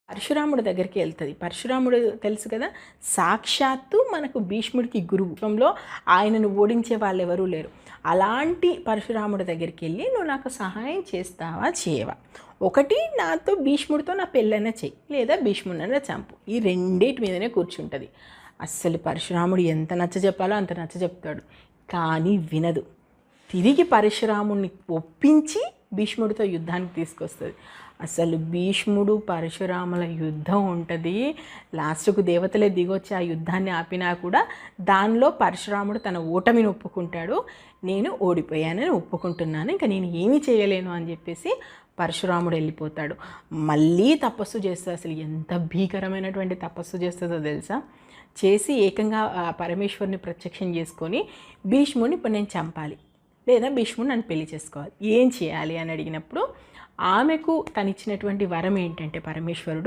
పరశురాముడి దగ్గరికి వెళ్తుంది. పరశురాముడు తెలుసు కదా, సాక్షాత్తు మనకు భీష్ముడికి గురువులో ఆయనను ఓడించే వాళ్ళు ఎవరూ లేరు. అలాంటి పరశురాముడి దగ్గరికి వెళ్ళి నువ్వు నాకు సహాయం చేస్తావా చేయవా, ఒకటి నాతో భీష్ముడితో నా పెళ్ళైనా చెయ్యి, లేదా భీష్ముడినైనా చంపు, ఈ రెండింటి మీదనే కూర్చుంటుంది. అస్సలు పరశురాముడు ఎంత నచ్చ చెప్పాలో అంత నచ్చ చెప్తాడు, కానీ వినదు. తిరిగి పరశురాముడిని ఒప్పించి భీష్ముడితో యుద్ధానికి తీసుకొస్తుంది. అసలు భీష్ముడు పరశురాముల యుద్ధం ఉంటుంది. లాస్ట్కు దేవతలే దిగొచ్చి ఆ యుద్ధాన్ని ఆపినా కూడా దానిలో పరశురాముడు తన ఓటమిని ఒప్పుకుంటాడు. నేను ఓడిపోయానని ఒప్పుకుంటున్నాను, ఇంకా నేను ఏమీ చేయలేను అని చెప్పేసి పరశురాముడు వెళ్ళిపోతాడు. మళ్ళీ తపస్సు చేస్తుంది. అసలు ఎంత భీకరమైనటువంటి తపస్సు చేస్తుందో తెలుసా. చేసి ఏకంగా పరమేశ్వరుని ప్రత్యక్షం చేసుకొని భీష్ముడిని ఇప్పుడు నేను చంపాలి, లేదా భీష్ముడు నన్ను పెళ్లి చేసుకోవాలి, ఏం చేయాలి అని అడిగినప్పుడు ఆమెకు తనిచ్చినటువంటి వరం ఏంటంటే పరమేశ్వరుడు